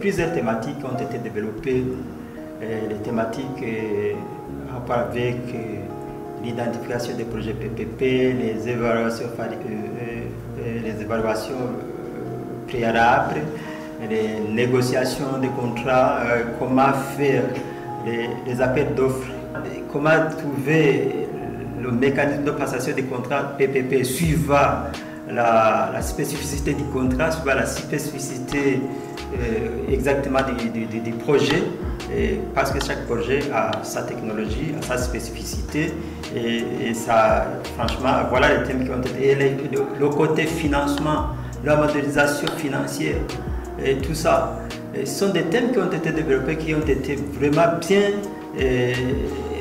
plusieurs thématiques ont été développées. Les thématiques en rapport avec l'identification des projets PPP, les évaluations préalables, les négociations des contrats, comment faire les appels d'offres, comment trouver le mécanisme de passation des contrats PPP suivant la spécificité du contrat, suivant la spécificité exactement du projet, parce que chaque projet a sa technologie, a sa spécificité et ça, franchement, voilà les thèmes qui ont été. Et le côté financement, la modélisation financière et tout ça, ce sont des thèmes qui ont été développés, qui ont été vraiment bien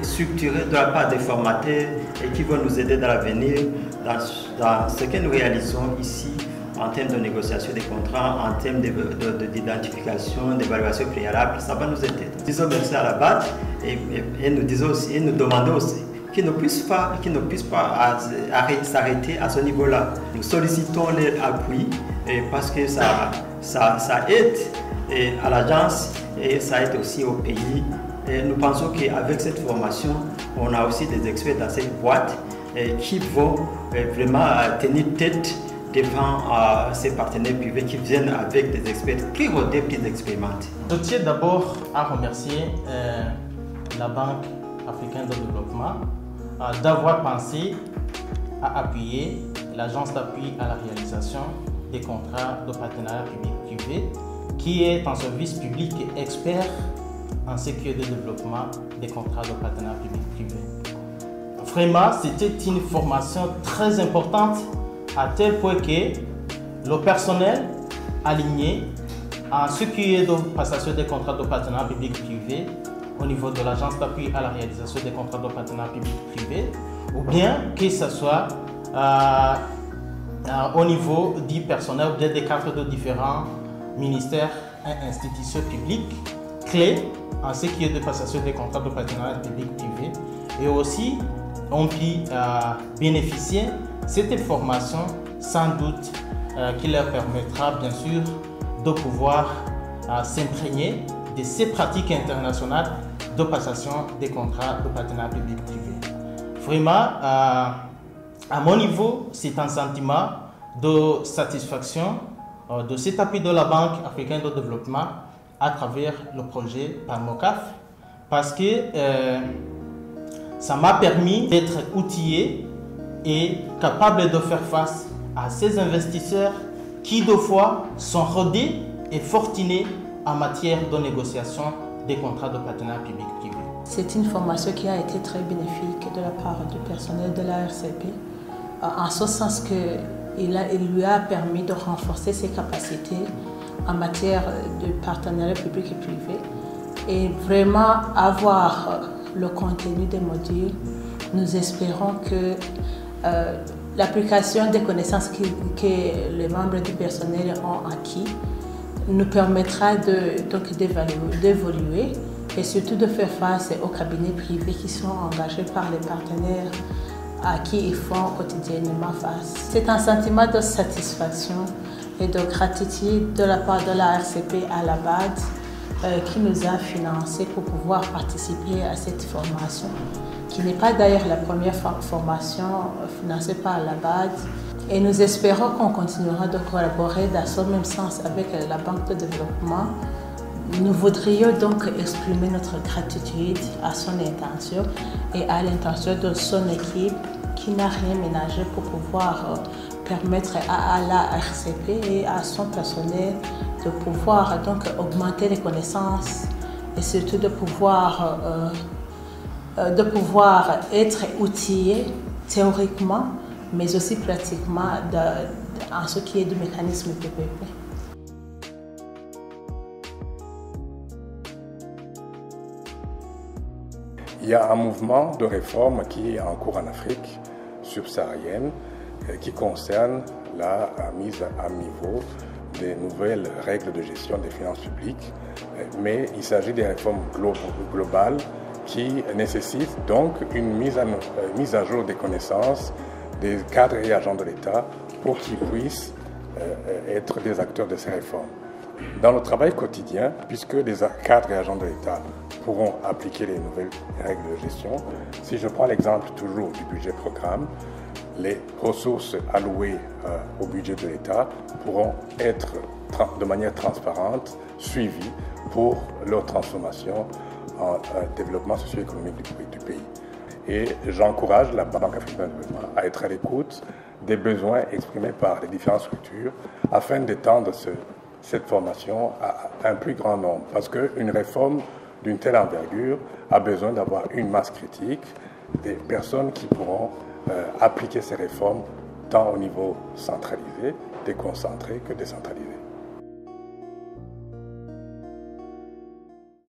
structurés de la part des formateurs et qui vont nous aider dans l'avenir dans ce que nous réalisons ici en termes de négociation des contrats, en termes d'identification, d'évaluation préalable. Ça va nous aider. Nous disons merci à la BAD et nous disons aussi, et nous demandons aussi qu'ils ne puissent pas s'arrêter à ce niveau-là. Nous sollicitons leur appui parce que ça aide à l'agence et ça aide aussi au pays. Et nous pensons qu'avec cette formation, on a aussi des experts dans cette boîte qui vont vraiment tenir tête devant ces partenaires privés qui viennent avec des experts plus rodés, plus expérimentés. Je tiens d'abord à remercier la Banque africaine de développement d'avoir pensé à appuyer l'agence d'appui à la réalisation des contrats de partenariat public-privé qui est un service public et expert en ce qui est de développement des contrats de partenariat public-privé. Vraiment, c'était une formation très importante à tel point que le personnel aligné en ce qui est de passation des contrats de partenariat public-privé au niveau de l'agence d'appui à la réalisation des contrats de partenariat public-privé ou bien que ce soit au niveau du personnel ou bien des cadres de différents ministères et institutions publiques clés en ce qui est de passation des contrats de partenariat public-privé et aussi ont pu bénéficier de cette formation sans doute qui leur permettra bien sûr de pouvoir s'imprégner de ces pratiques internationales de passation des contrats de partenariat public-privé. Vraiment, à mon niveau, c'est un sentiment de satisfaction de cet appui de la Banque africaine de développement à travers le projet PALMOCAF parce que ça m'a permis d'être outillé et capable de faire face à ces investisseurs qui, de fois, sont rodés et fortunés en matière de négociation des contrats de partenariat public-privé. C'est une formation qui a été très bénéfique de la part du personnel de la RCP, en ce sens qu'il lui a permis de renforcer ses capacités en matière de partenariat public et privé et vraiment avoir le contenu des modules. Nous espérons que l'application des connaissances que les membres du personnel ont acquis nous permettra d'évoluer et surtout de faire face aux cabinets privés qui sont engagés par les partenaires à qui ils font quotidiennement face. C'est un sentiment de satisfaction et de gratitude de la part de la RCP à la BAD qui nous a financés pour pouvoir participer à cette formation, qui n'est pas d'ailleurs la première formation financée par la BAD. Et nous espérons qu'on continuera de collaborer dans ce même sens avec la Banque de développement. Nous voudrions donc exprimer notre gratitude à son intention et à l'intention de son équipe qui n'a rien ménagé pour pouvoir permettre à la RCP et à son personnel de pouvoir donc augmenter les connaissances et surtout de pouvoir être outillé théoriquement mais aussi pratiquement en ce qui est du mécanisme PPP. Il y a un mouvement de réforme qui est en cours en Afrique subsaharienne qui concerne la mise à niveau des nouvelles règles de gestion des finances publiques, mais il s'agit des réformes globales qui nécessitent donc une mise à jour des connaissances des cadres et agents de l'État pour qu'ils puissent être des acteurs de ces réformes. Dans le travail quotidien, puisque les cadres et agents de l'État pourront appliquer les nouvelles règles de gestion, si je prends l'exemple toujours du budget programme, les ressources allouées au budget de l'État pourront être de manière transparente suivies pour leur transformation en développement socio-économique du pays. Et j'encourage la Banque africaine de développement à être à l'écoute des besoins exprimés par les différentes structures afin d'étendre cette formation à un plus grand nombre. Parce qu'une réforme d'une telle envergure a besoin d'avoir une masse critique, des personnes qui pourront appliquer ces réformes tant au niveau centralisé, déconcentré que décentralisé.